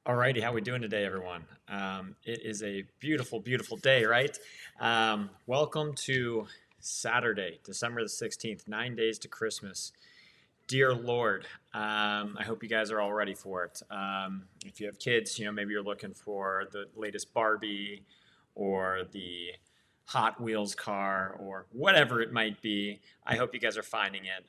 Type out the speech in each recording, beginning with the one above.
Alrighty, how we doing today, everyone? It is a beautiful, beautiful day, right? Welcome to Saturday, December the 16th, 9 days to Christmas. Dear Lord, I hope you guys are all ready for it. If you have kids, maybe you're looking for the latest Barbie or the Hot Wheels car or whatever it might be. I hope you guys are finding it.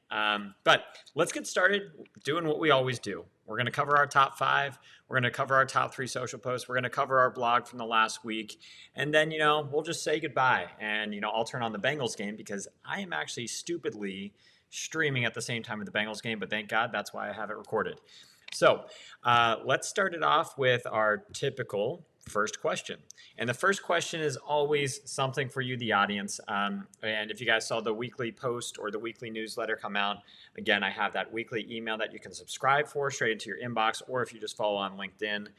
But let's get started doing what we always do. We're going to cover our top five. We're going to cover our top three social posts. We're going to cover our blog from the last week. And then, we'll just say goodbye. And, I'll turn on the Bengals game because I am actually stupidly streaming at the same time of the Bengals game. But thank God that's why I have it recorded. So let's start it off with our typical first question. And the first question is always something for you, the audience. And if you guys saw the weekly post or the weekly newsletter come out, again, I have that weekly email that you can subscribe for straight into your inbox. Or if you just follow on LinkedIn,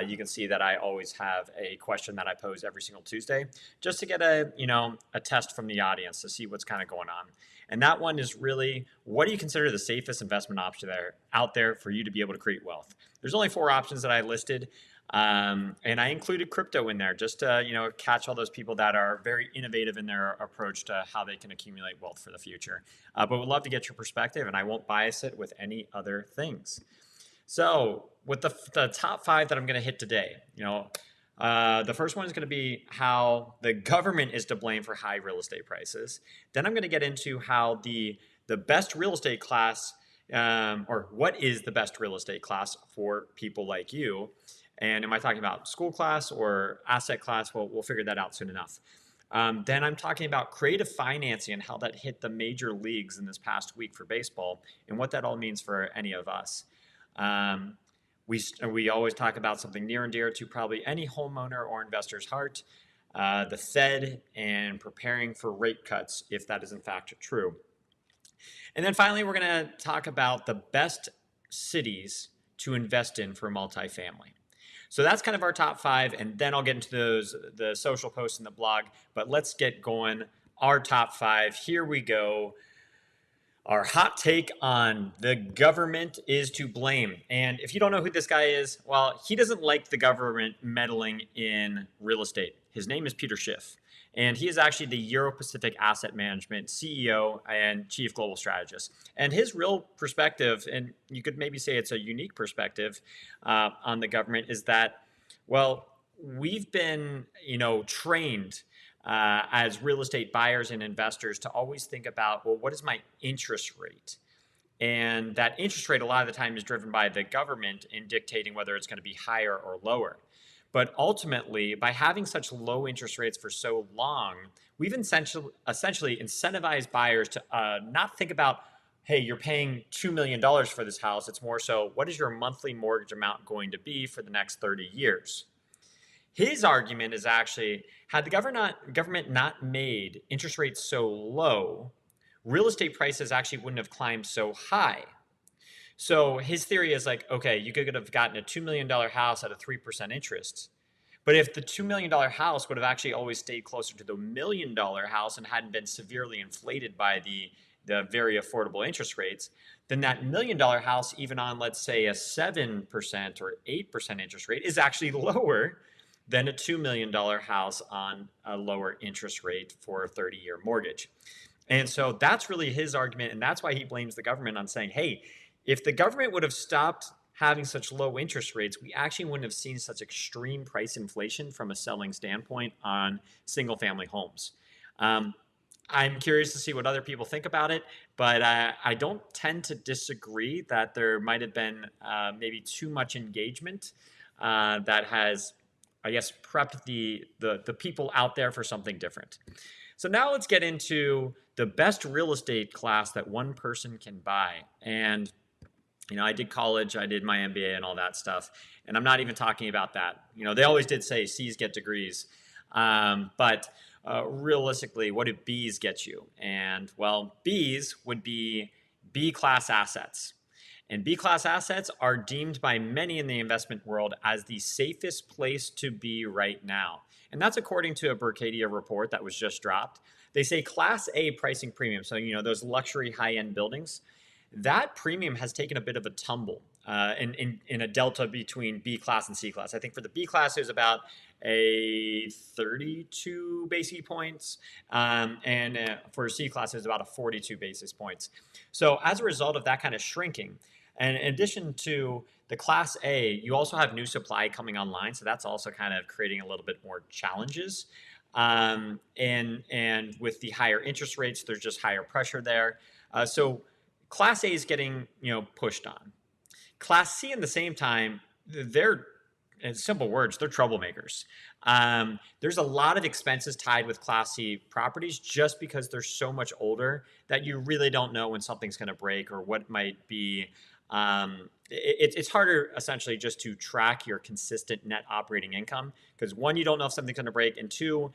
you can see that I always have a question that I pose every single Tuesday just to get a test from the audience to see what's kind of going on. And that one is really, what do you consider the safest investment option out there for you to be able to create wealth? There's only 4 options that I listed. And I included crypto in there just to, catch all those people that are very innovative in their approach to how they can accumulate wealth for the future. But we'd love to get your perspective, and I won't bias it with any other things. So with the top 5 that I'm going to hit today, the first one is going to be how the government is to blame for high real estate prices. Then I'm going to get into how the best real estate class, or what is the best real estate class for people like you. And am I talking about school class or asset class? Well, we'll figure that out soon enough. Then I'm talking about creative financing and how that hit the major leagues in this past week for baseball and what that all means for any of us. We always talk about something near and dear to probably any homeowner or investor's heart, the Fed and preparing for rate cuts, if that is in fact true. And then finally, we're going to talk about the best cities to invest in for multifamily. So that's kind of our top 5, and then I'll get into the social posts and the blog. But let's get going. Our top 5. Here we go. Our hot take on the government is to blame. And if you don't know who this guy is, well, he doesn't like the government meddling in real estate. His name is Peter Schiff. And he is actually the Euro-Pacific Asset Management CEO and Chief Global Strategist. And his real perspective, and you could maybe say it's a unique perspective on the government, is that, well, we've been, trained as real estate buyers and investors to always think about, well, what is my interest rate? And that interest rate a lot of the time is driven by the government in dictating whether it's going to be higher or lower. But ultimately, by having such low interest rates for so long, we've essentially incentivized buyers to not think about, hey, you're paying $2 million for this house. It's more so, what is your monthly mortgage amount going to be for the next 30 years? His argument is actually, had the government not made interest rates so low, real estate prices actually wouldn't have climbed so high. So his theory is like, okay, you could have gotten a $2 million house at a 3% interest. But if the $2 million house would have actually always stayed closer to the $1 million house and hadn't been severely inflated by the very affordable interest rates, then that $1 million house, even on, let's say, a 7% or 8% interest rate, is actually lower than a $2 million house on a lower interest rate for a 30-year mortgage. And so that's really his argument, and that's why he blames the government on saying, hey, if the government would have stopped having such low interest rates, we actually wouldn't have seen such extreme price inflation from a selling standpoint on single-family homes. I'm curious to see what other people think about it, but I don't tend to disagree that there might have been maybe too much engagement that has, I guess, prepped the people out there for something different. So now let's get into the best real estate class that one person can buy. And I did college, I did my MBA and all that stuff. And I'm not even talking about that. They always did say C's get degrees. But realistically, what do B's get you? And well, B's would be B-class assets. And B-class assets are deemed by many in the investment world as the safest place to be right now. And that's according to a Berkadia report that was just dropped. They say Class A pricing premium, so those luxury high-end buildings, that premium has taken a bit of a tumble in a delta between B class and C class. I think for the B class, it was about a 32 basis points, and for C class, it was about a 42 basis points. So as a result of that kind of shrinking, and in addition to the Class A, you also have new supply coming online, so that's also kind of creating a little bit more challenges. And with the higher interest rates, there's just higher pressure there. So Class A is getting pushed on. Class C, in the same time, they're, in simple words, they're troublemakers. There's a lot of expenses tied with Class C properties just because they're so much older that you really don't know when something's going to break or what might be. It's harder essentially just to track your consistent net operating income because one, you don't know if something's going to break, and two,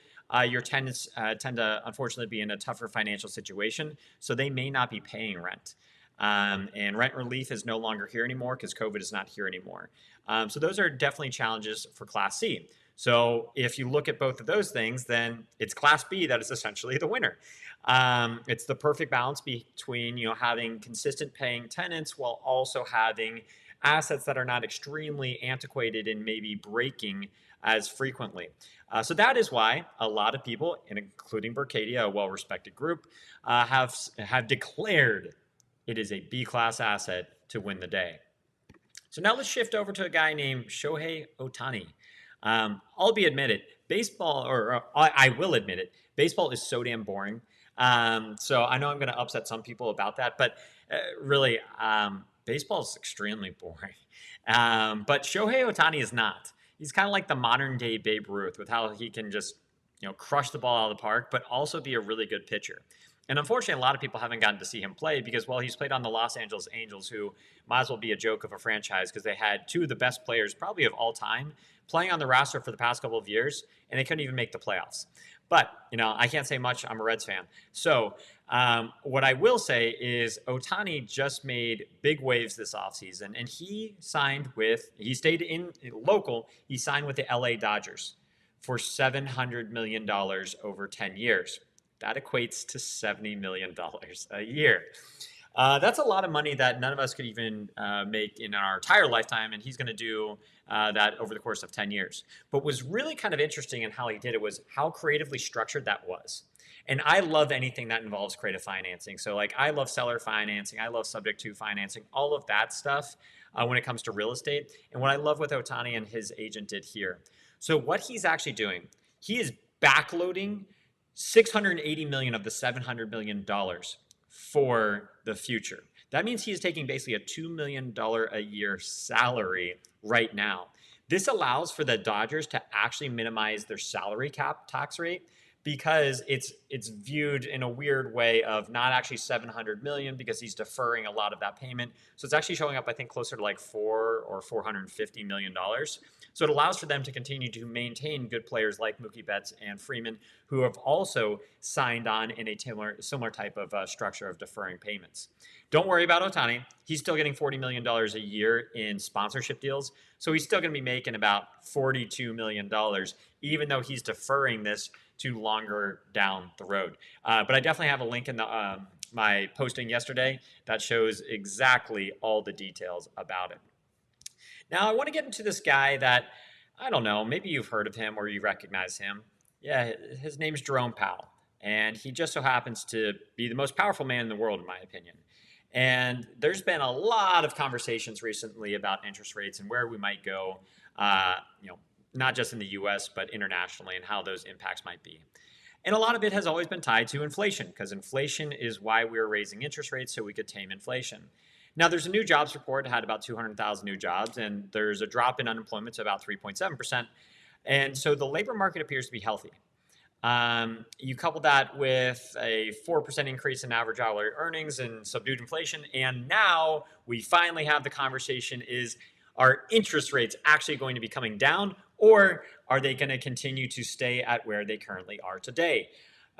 your tenants tend to unfortunately be in a tougher financial situation, so they may not be paying rent. And rent relief is no longer here anymore because COVID is not here anymore. So those are definitely challenges for Class C. So if you look at both of those things, then it's Class B that is essentially the winner. It's the perfect balance between having consistent paying tenants while also having assets that are not extremely antiquated and maybe breaking as frequently. So that is why a lot of people, including Berkadia, a well-respected group, have declared it is a B-class asset to win the day. So now let's shift over to a guy named Shohei Ohtani. I'll be admitted, baseball, or I will admit it, baseball is so damn boring. So I know I'm going to upset some people about that, but really, baseball is extremely boring. But Shohei Ohtani is not. He's kind of like the modern day Babe Ruth with how he can just crush the ball out of the park, but also be a really good pitcher. And unfortunately, a lot of people haven't gotten to see him play because, well, he's played on the Los Angeles Angels, who might as well be a joke of a franchise because they had two of the best players probably of all time playing on the roster for the past couple of years, and they couldn't even make the playoffs. But, I can't say much. I'm a Reds fan. So what I will say is Ohtani just made big waves this offseason, and he stayed in local. He signed with the LA Dodgers for $700 million over 10 years. That equates to $70 million a year. That's a lot of money that none of us could even make in our entire lifetime, and he's going to do that over the course of 10 years. But what was really kind of interesting in how he did it was how creatively structured that was. And I love anything that involves creative financing. So I love seller financing. I love subject to financing, all of that stuff when it comes to real estate. And what I love what Ohtani and his agent did here. So what he's actually doing, he is backloading $680 million of the $700 million for the future. That means he is taking basically a $2 million a year salary right now. This allows for the Dodgers to actually minimize their salary cap tax rate because it's viewed in a weird way of not actually $700 million because he's deferring a lot of that payment. So it's actually showing up, I think, closer to $4 or $450 million. So it allows for them to continue to maintain good players like Mookie Betts and Freeman, who have also signed on in a similar type of structure of deferring payments. Don't worry about Ohtani. He's still getting $40 million a year in sponsorship deals. So he's still going to be making about $42 million, even though he's deferring this to longer down the road. But I definitely have a link in my posting yesterday that shows exactly all the details about it. Now, I want to get into this guy that, I don't know, maybe you've heard of him or you recognize him. Yeah, his name's Jerome Powell, and he just so happens to be the most powerful man in the world, in my opinion. And there's been a lot of conversations recently about interest rates and where we might go, not just in the U.S., but internationally, and how those impacts might be. And a lot of it has always been tied to inflation, because inflation is why we're raising interest rates, so we could tame inflation. Now, there's a new jobs report that had about 200,000 new jobs, and there's a drop in unemployment to about 3.7%. And so the labor market appears to be healthy. You couple that with a 4% increase in average hourly earnings and subdued inflation, and now we finally have the conversation: is are interest rates actually going to be coming down, or are they going to continue to stay at where they currently are today?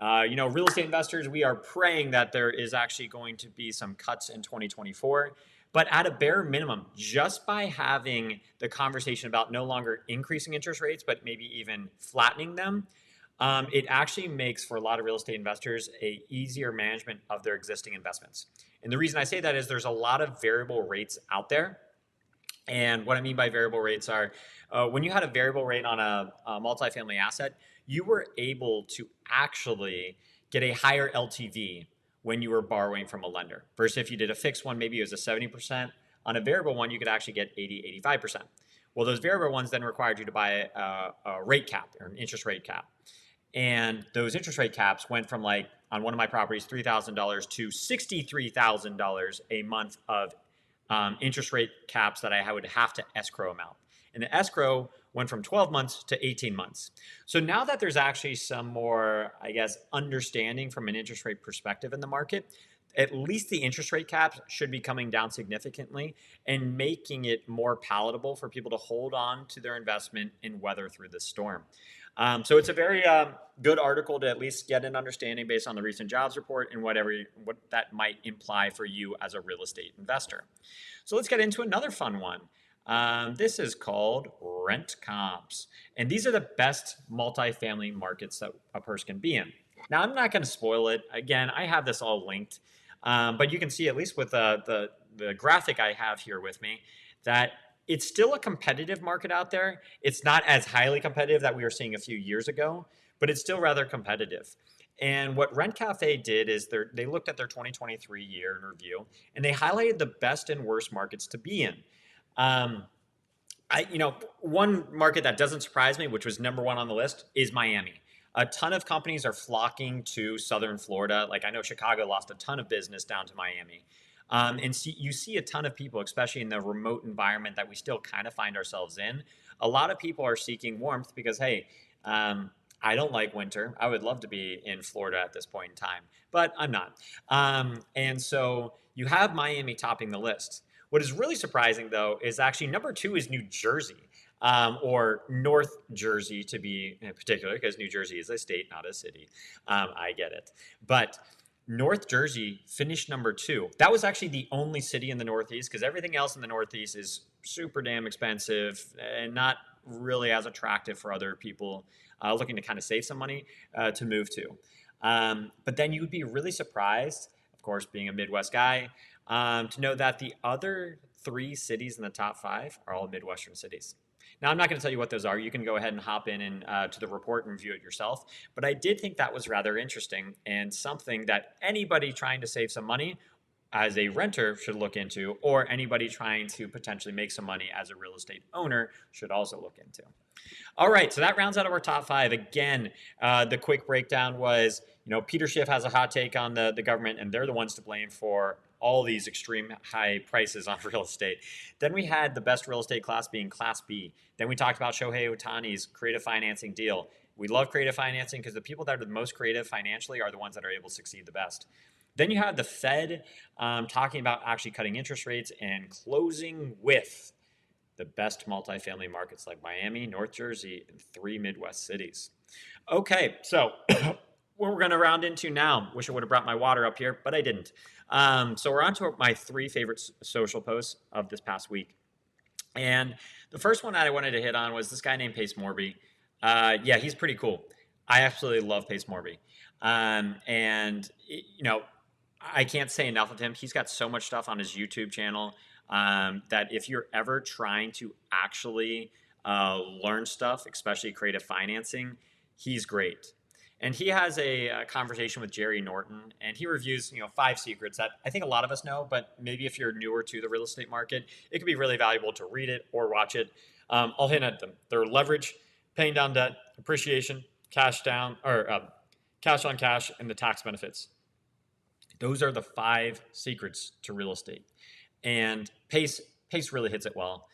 Real estate investors, we are praying that there is actually going to be some cuts in 2024. But at a bare minimum, just by having the conversation about no longer increasing interest rates, but maybe even flattening them, it actually makes for a lot of real estate investors a easier management of their existing investments. And the reason I say that is there's a lot of variable rates out there. And what I mean by variable rates are when you had a variable rate on a multifamily asset, you were able to actually get a higher LTV when you were borrowing from a lender. Versus if you did a fixed one, maybe it was a 70%. On a variable one, you could actually get 80, 85%. Well, those variable ones then required you to buy a rate cap or an interest rate cap. And those interest rate caps went from, like, on one of my properties, $3,000 to $63,000 a month of interest rate caps that I would have to escrow them out. And the escrow went from 12 months to 18 months. So now that there's actually some more, I guess, understanding from an interest rate perspective in the market, at least the interest rate caps should be coming down significantly and making it more palatable for people to hold on to their investment and weather through the storm. So it's a very good article to at least get an understanding based on the recent jobs report and what that might imply for you as a real estate investor. So let's get into another fun one. This is called rent comps. And these are the best multifamily markets that a person can be in. Now, I'm not going to spoil it. Again, I have this all linked. But you can see, at least with the graphic I have here with me, that it's still a competitive market out there. It's not as highly competitive that we were seeing a few years ago, but it's still rather competitive. And what Rent Cafe did is they looked at their 2023 year in review, and they highlighted the best and worst markets to be in. One market that doesn't surprise me, which was number one on the list, is Miami. A ton of companies are flocking to Southern Florida. Like, I know Chicago lost a ton of business down to Miami. You see a ton of people, especially in the remote environment that we still kind of find ourselves in. A lot of people are seeking warmth because, hey, I don't like winter. I would love to be in Florida at this point in time, but I'm not. And so you have Miami topping the list. What is really surprising, though, is actually number two is New Jersey. Or North Jersey, to be in particular, because New Jersey is a state, not a city. I get it. But North Jersey finished number two. That was actually the only city in the Northeast, because everything else in the Northeast is super damn expensive and not really as attractive for other people looking to kind of save some money to move to. But then you would be really surprised, of course, being a Midwest guy, to know that the other three cities in the top five are all Midwestern cities. Now, I'm not going to tell you what those are. You can go ahead and hop in and to the report and view it yourself. But I did think that was rather interesting and something that anybody trying to save some money as a renter should look into, or anybody trying to potentially make some money as a real estate owner should also look into. All right, so that rounds out our top five. Again, the quick breakdown was, Peter Schiff has a hot take on the government, and they're the ones to blame for all these extreme high prices on real estate. Then we had the best real estate class being Class B. Then we talked about Shohei Ohtani's creative financing deal. We love creative financing because the people that are the most creative financially are the ones that are able to succeed the best. Then you have the Fed talking about actually cutting interest rates and closing with the best multifamily markets like Miami, North Jersey, and three Midwest cities. Okay, so what we're going to round into now. Wish I would have brought my water up here, but I didn't. So we're on to my three favorite social posts of this past week. And the first one that I wanted to hit on was this guy named Pace Morby. Yeah, he's pretty cool. I absolutely love Pace Morby. I can't say enough of him. He's got so much stuff on his YouTube channel that if you're ever trying to actually learn stuff, especially creative financing, he's great. And he has a conversation with Jerry Norton, and he reviews, 5 secrets that I think a lot of us know, but maybe if you're newer to the real estate market, it could be really valuable to read it or watch it. I'll hint at them. They're leverage, paying down debt, appreciation, cash down, or cash on cash, and the tax benefits. Those are the 5 secrets to real estate. And Pace really hits it well.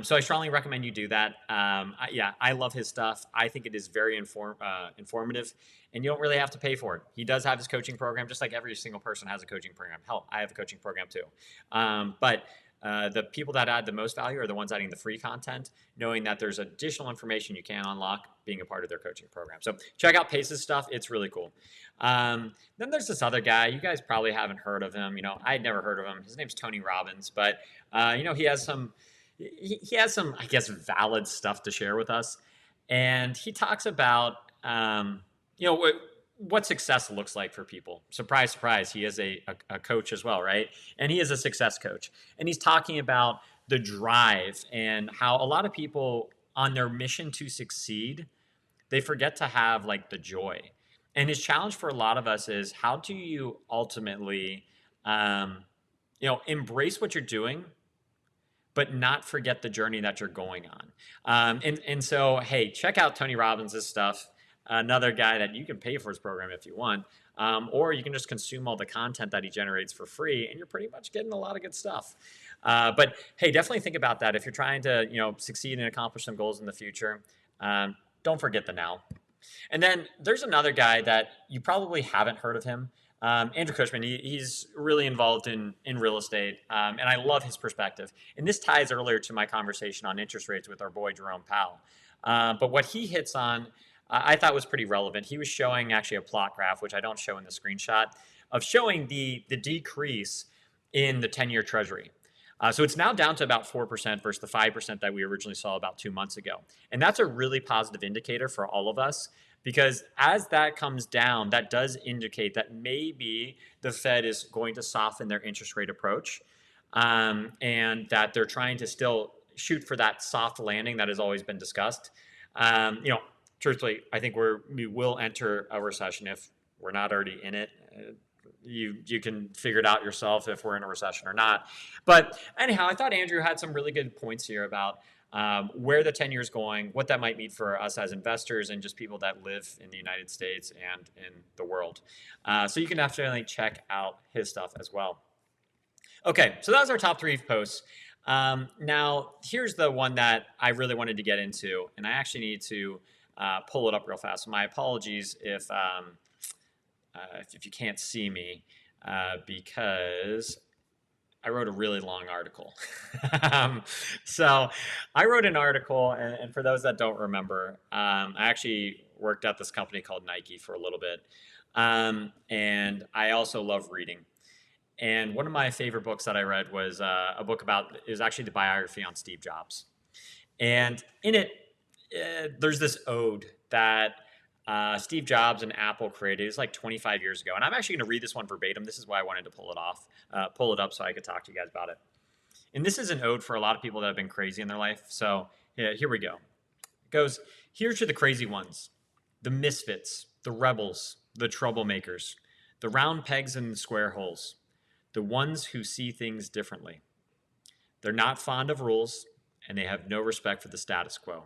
So I strongly recommend you do that. I love his stuff. I think it is very informative, and you don't really have to pay for it. He does have his coaching program, just like every single person has a coaching program. Hell, I have a coaching program too. But the people that add the most value are the ones adding the free content, knowing that there's additional information you can unlock being a part of their coaching program. So check out Pace's stuff. It's really cool. Then there's this other guy. You guys probably haven't heard of him. I'd never heard of him. His name's Tony Robbins, but he has some, I guess, valid stuff to share with us. And he talks about, what success looks like for people. Surprise, surprise. He is a coach as well, right? And he is a success coach. And he's talking about the drive and how a lot of people on their mission to succeed, they forget to have like the joy. And his challenge for a lot of us is how do you ultimately, embrace what you're doing, but not forget the journey that you're going on. And so, hey, check out Tony Robbins' stuff. Another guy that you can pay for his program if you want, or you can just consume all the content that he generates for free, and you're pretty much getting a lot of good stuff. But hey, definitely think about that if you're trying to, succeed and accomplish some goals in the future. Don't forget the now. And then there's another guy that you probably haven't heard of him. Andrew Cushman, he's really involved in real estate, and I love his perspective. And this ties earlier to my conversation on interest rates with our boy Jerome Powell. But what he hits on, I thought was pretty relevant. He was showing actually a plot graph, which I don't show in the screenshot, of showing the decrease in the 10-year Treasury. So it's now down to about 4% versus the 5% that we originally saw about 2 months ago. And that's a really positive indicator for all of us, because as that comes down, that does indicate that maybe the Fed is going to soften their interest rate approach, and that they're trying to still shoot for that soft landing that has always been discussed. Truthfully, I think we will enter a recession if we're not already in it. You can figure it out yourself if we're in a recession or not. But anyhow, I thought Andrew had some really good points here about where the 10 years going, what that might mean for us as investors and just people that live in the United States and in the world. So you can definitely check out his stuff as well. Okay, so that was our top 3 posts. Now, here's the one that I really wanted to get into, and I actually need to pull it up real fast. So my apologies if you can't see me, because I wrote a really long article. So I wrote an article, and for those that don't remember, I actually worked at this company called Nike for a little bit. And I also love reading. And one of my favorite books that I read was a book it was actually the biography on Steve Jobs. And in it, there's this ode that Steve Jobs and Apple created. It was like 25 years ago. And I'm actually going to read this one verbatim. This is why I wanted to pull it up so I could talk to you guys about it. And this is an ode for a lot of people that have been crazy in their life. So yeah, here we go. It goes, "Here's to the crazy ones, the misfits, the rebels, the troublemakers, the round pegs in the square holes, the ones who see things differently. They're not fond of rules, and they have no respect for the status quo.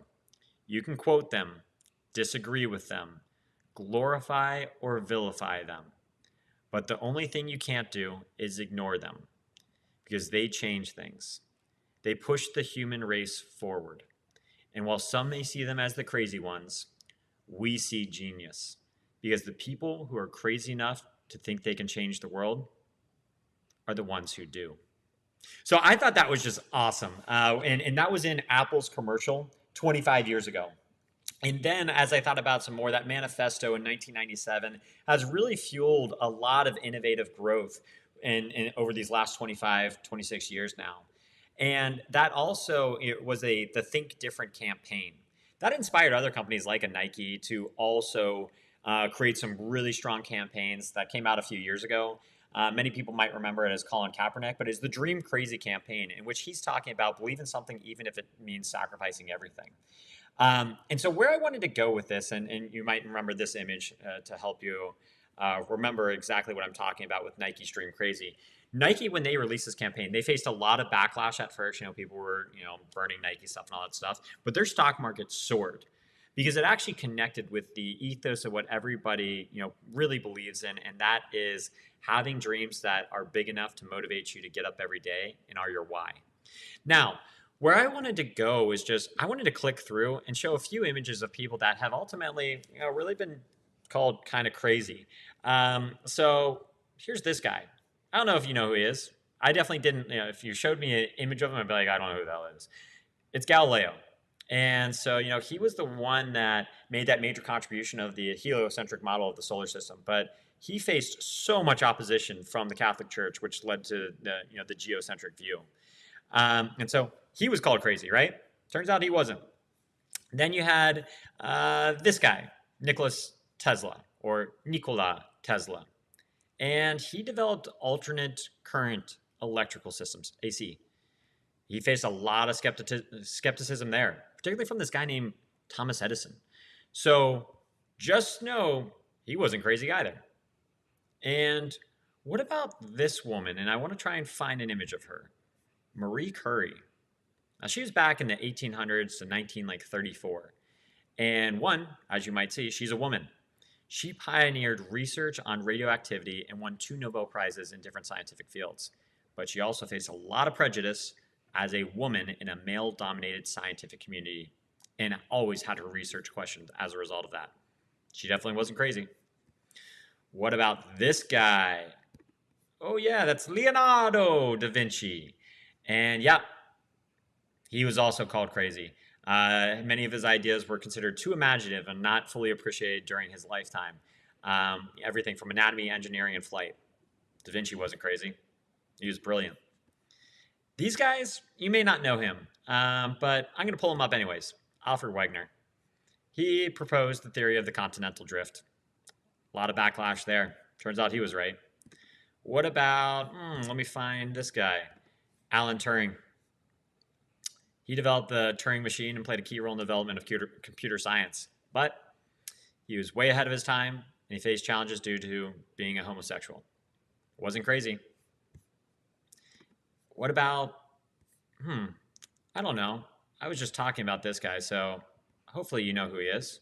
You can quote them, disagree with them, glorify or vilify them. But the only thing you can't do is ignore them, because they change things. They push the human race forward. And while some may see them as the crazy ones, we see genius, because the people who are crazy enough to think they can change the world are the ones who do." So I thought that was just awesome. And that was in Apple's commercial 25 years ago. And then as I thought about some more, that manifesto in 1997 has really fueled a lot of innovative growth in over these last 25, 26 years now. And that also, it was the Think Different campaign. That inspired other companies like a Nike to also create some really strong campaigns that came out a few years ago. Many people might remember it as Colin Kaepernick, but it's the Dream Crazy campaign, in which he's talking about believe in something even if it means sacrificing everything. And so where I wanted to go with this, and you might remember this image to help you remember exactly what I'm talking about with Nike's Dream Crazy. Nike, when they released this campaign, they faced a lot of backlash at first. People were, burning Nike stuff and all that stuff, but their stock market soared because it actually connected with the ethos of what everybody, really believes in. And that is having dreams that are big enough to motivate you to get up every day and are your why. Now, where I wanted to go is I wanted to click through and show a few images of people that have ultimately, really been called kind of crazy. So here's this guy. I don't know if you know who he is. I definitely didn't. If you showed me an image of him, I'd be like, I don't know who the hell it is. It's Galileo. And so, he was the one that made that major contribution of the heliocentric model of the solar system. But he faced so much opposition from the Catholic Church, which led to the geocentric view. And so he was called crazy, right? Turns out he wasn't. Then you had this guy, Nikola Tesla. And he developed alternate current electrical systems, AC. He faced a lot of skepticism there, particularly from this guy named Thomas Edison. So just know he wasn't crazy either. And what about this woman? And I want to try and find an image of her. Marie Curie. Now, she was back in the 1800s to 1934. And one, as you might see, she's a woman. She pioneered research on radioactivity and won 2 Nobel Prizes in different scientific fields. But she also faced a lot of prejudice as a woman in a male-dominated scientific community and always had her research questioned as a result of that. She definitely wasn't crazy. What about this guy? Oh yeah, that's Leonardo da Vinci. And yeah, he was also called crazy. Many of his ideas were considered too imaginative and not fully appreciated during his lifetime. Everything from anatomy, engineering, and flight. Da Vinci wasn't crazy. He was brilliant. These guys, you may not know him, but I'm going to pull him up anyways. Alfred Wegener. He proposed the theory of the continental drift. A lot of backlash there. Turns out he was right. What about, let me find this guy, Alan Turing. He developed the Turing machine and played a key role in the development of computer science. But he was way ahead of his time, and he faced challenges due to being a homosexual. Wasn't crazy. What about, I don't know. I was just talking about this guy, so hopefully you know who he is.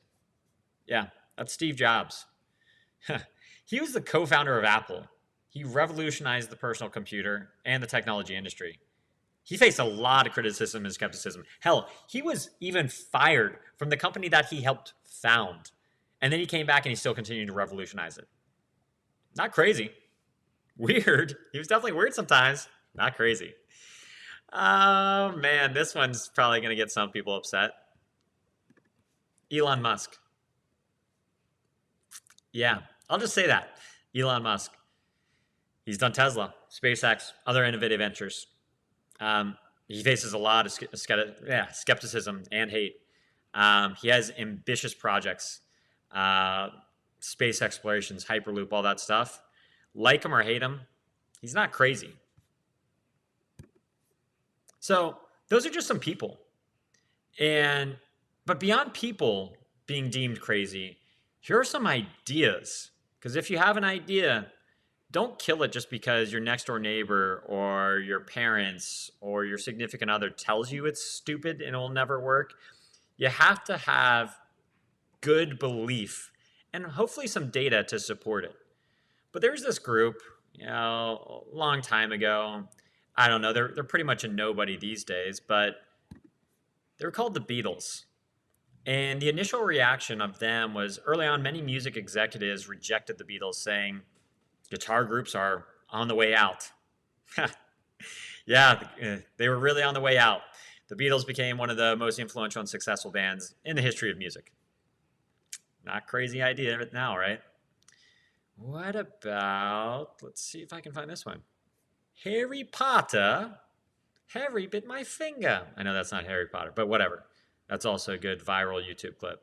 Yeah, that's Steve Jobs. He was the co-founder of Apple. He revolutionized the personal computer and the technology industry. He faced a lot of criticism and skepticism. Hell, he was even fired from the company that he helped found. And then he came back and he still continued to revolutionize it. Not crazy. Weird. He was definitely weird sometimes. Not crazy. Oh, man, this one's probably going to get some people upset. Elon Musk. Yeah, I'll just say that. Elon Musk. He's done Tesla, SpaceX, other innovative ventures. He faces a lot of skepticism and hate. He has ambitious projects, space explorations, Hyperloop, all that stuff. Like him or hate him, he's not crazy. So those are just some people. But beyond people being deemed crazy, here are some ideas. Because if you have an idea, don't kill it just because your next door neighbor or your parents or your significant other tells you it's stupid and it will never work. You have to have good belief and hopefully some data to support it. But there's this group, a long time ago. I don't know, they're pretty much a nobody these days, but they were called the Beatles. And the initial reaction of them was early on, many music executives rejected the Beatles, saying guitar groups are on the way out. Yeah, they were really on the way out. The Beatles became one of the most influential and successful bands in the history of music. Not crazy idea now, right? What about, let's see if I can find this one. Harry Potter. Harry bit my finger. I know that's not Harry Potter, but whatever. That's also a good viral YouTube clip.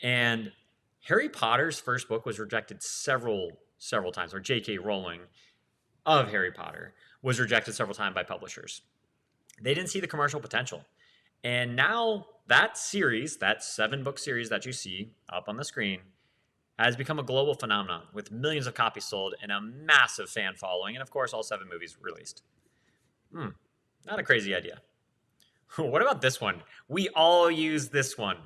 And Harry Potter's first book was rejected several times, or J.K. Rowling of Harry Potter was rejected several times by publishers. They didn't see the commercial potential. And now that series, that 7-book series that you see up on the screen, has become a global phenomenon with millions of copies sold and a massive fan following, and of course all 7 movies released. Not a crazy idea. What about this one? We all use this one.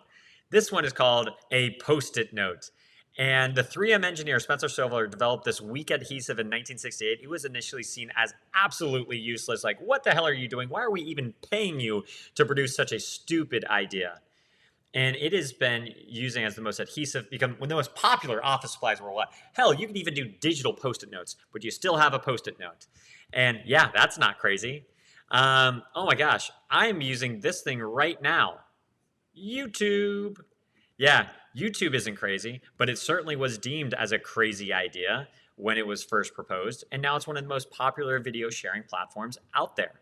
This one is called a Post-it note. And the 3M engineer Spencer Silver developed this weak adhesive in 1968. It was initially seen as absolutely useless. Like, what the hell are you doing? Why are we even paying you to produce such a stupid idea? And it has been using as the most adhesive, become one of the most popular office supplies worldwide. Hell, you can even do digital Post-it notes, but you still have a Post-it note. And yeah, that's not crazy. Oh my gosh, I'm using this thing right now. YouTube. Yeah, YouTube isn't crazy, but it certainly was deemed as a crazy idea when it was first proposed, and now it's one of the most popular video sharing platforms out there.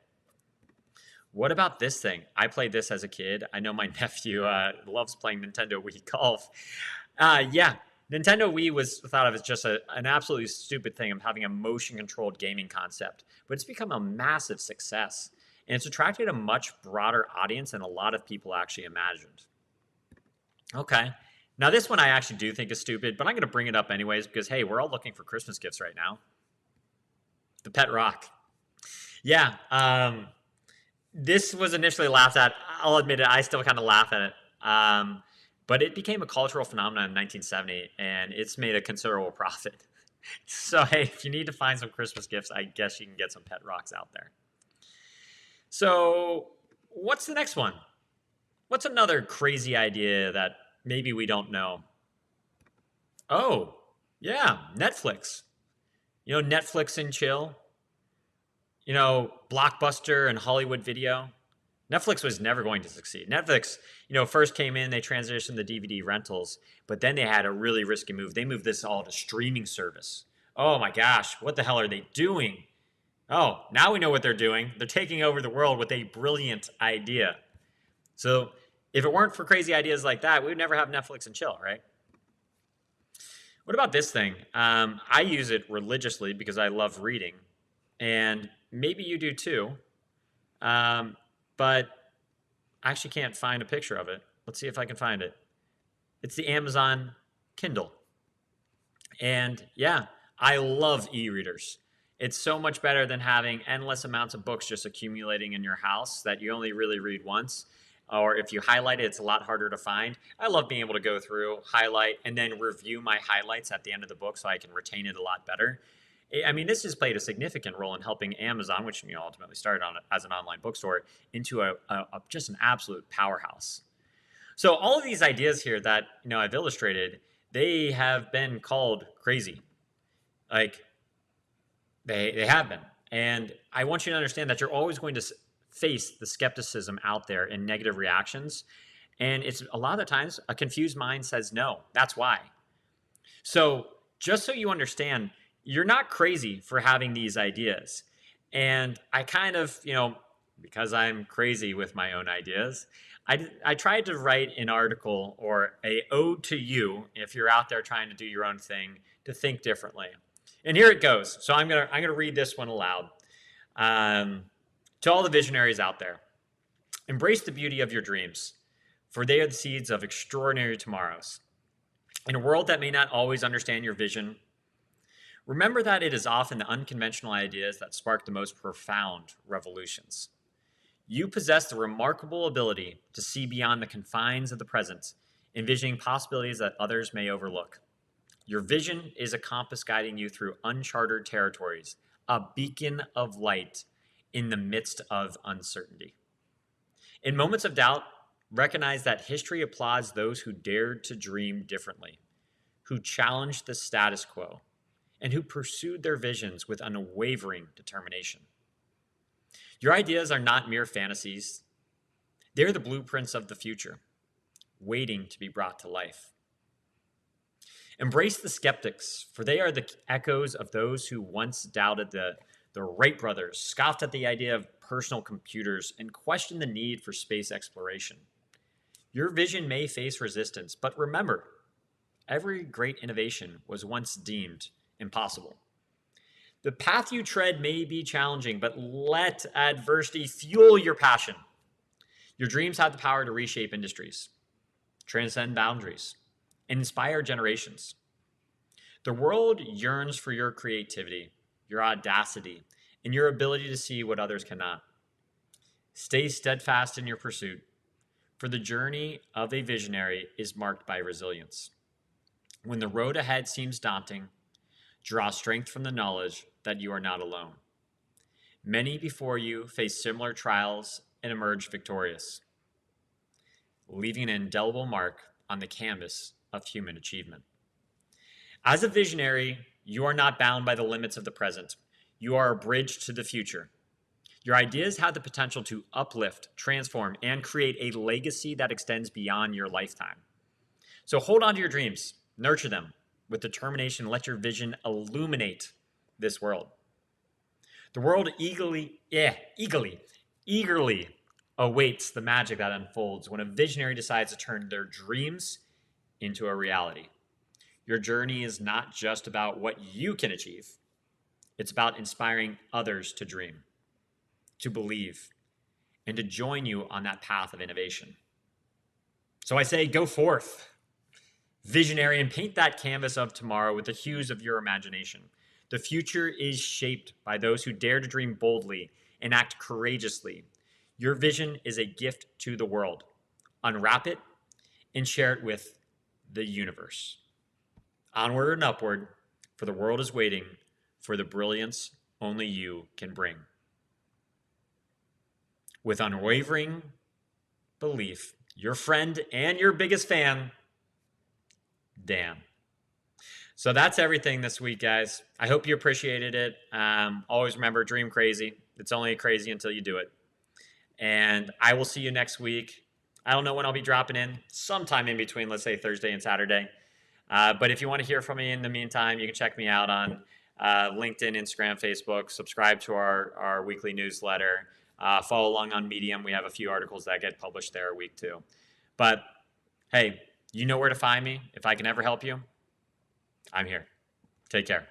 What about this thing? I played this as a kid. I know my nephew loves playing Nintendo Wii Golf. Yeah, Nintendo Wii was thought of as just an absolutely stupid thing of having a motion-controlled gaming concept, but it's become a massive success. and it's attracted a much broader audience than a lot of people actually imagined. Okay. Now, this one I actually do think is stupid, but I'm going to bring it up anyways because, hey, we're all looking for Christmas gifts right now. The pet rock. Yeah. This was initially laughed at. I'll admit it, I still kind of laugh at it. But it became a cultural phenomenon in 1970, and it's made a considerable profit. So, hey, if you need to find some Christmas gifts, I guess you can get some pet rocks out there. So, what's the next one? What's another crazy idea that maybe we don't know? Oh, yeah, Netflix. Netflix and chill. Blockbuster and Hollywood Video. Netflix was never going to succeed. Netflix, first came in, they transitioned the DVD rentals, but then they had a really risky move. They moved this all to streaming service. Oh my gosh, what the hell are they doing? Oh, now we know what they're doing. They're taking over the world with a brilliant idea. So if it weren't for crazy ideas like that, we would never have Netflix and chill, right? What about this thing? I use it religiously because I love reading, and maybe you do too. But I actually can't find a picture of it. Let's see if I can find it. It's the Amazon Kindle. And yeah, I love e-readers. It's so much better than having endless amounts of books just accumulating in your house that you only really read once. Or if you highlight it, it's a lot harder to find. I love being able to go through, highlight, and then review my highlights at the end of the book so I can retain it a lot better. I mean, this has played a significant role in helping Amazon, which ultimately started on as an online bookstore, into just an absolute powerhouse. So all of these ideas here that I've illustrated, they have been called crazy. Like they have been, and I want you to understand that you're always going to face the skepticism out there and negative reactions, and it's a lot of the times a confused mind says no. That's why. So just so you understand, you're not crazy for having these ideas. And I kind of, because I'm crazy with my own ideas, I tried to write an article or a ode to you, if you're out there trying to do your own thing, to think differently. And here it goes. So I'm gonna read this one aloud. To all the visionaries out there, embrace the beauty of your dreams, for they are the seeds of extraordinary tomorrows. In a world that may not always understand your vision, remember that it is often the unconventional ideas that spark the most profound revolutions. You possess the remarkable ability to see beyond the confines of the present, envisioning possibilities that others may overlook. Your vision is a compass guiding you through uncharted territories, a beacon of light in the midst of uncertainty. In moments of doubt, recognize that history applauds those who dared to dream differently, who challenged the status quo, and who pursued their visions with unwavering determination. Your ideas are not mere fantasies. They're the blueprints of the future, waiting to be brought to life. Embrace the skeptics, for they are the echoes of those who once doubted the Wright brothers, scoffed at the idea of personal computers, and questioned the need for space exploration. Your vision may face resistance, but remember, every great innovation was once deemed impossible. The path you tread may be challenging, but let adversity fuel your passion. Your dreams have the power to reshape industries, transcend boundaries, and inspire generations. The world yearns for your creativity, your audacity, and your ability to see what others cannot. Stay steadfast in your pursuit, for the journey of a visionary is marked by resilience. When the road ahead seems daunting, draw strength from the knowledge that you are not alone. Many before you face similar trials and emerge victorious, leaving an indelible mark on the canvas of human achievement. As a visionary, you are not bound by the limits of the present. You are a bridge to the future. Your ideas have the potential to uplift, transform, and create a legacy that extends beyond your lifetime. So hold on to your dreams, nurture them with determination, and let your vision illuminate this world. The world eagerly awaits the magic that unfolds when a visionary decides to turn their dreams into a reality. Your journey is not just about what you can achieve. It's about inspiring others to dream, to believe, and to join you on that path of innovation. So I say, go forth, visionary, and paint that canvas of tomorrow with the hues of your imagination. The future is shaped by those who dare to dream boldly and act courageously. Your vision is a gift to the world. Unwrap it and share it with the universe. Onward and upward, for the world is waiting for the brilliance only you can bring. With unwavering belief, your friend and your biggest fan, Dan. So that's everything this week, guys. I hope you appreciated it. Always remember, dream crazy. It's only crazy until you do it. And I will see you next week. I don't know when I'll be dropping in, sometime in between, let's say Thursday and Saturday. But if you want to hear from me in the meantime, you can check me out on LinkedIn, Instagram, Facebook. Subscribe to our weekly newsletter. Follow along on Medium. We have a few articles that get published there a week too. But hey, you know where to find me. If I can ever help you, I'm here. Take care.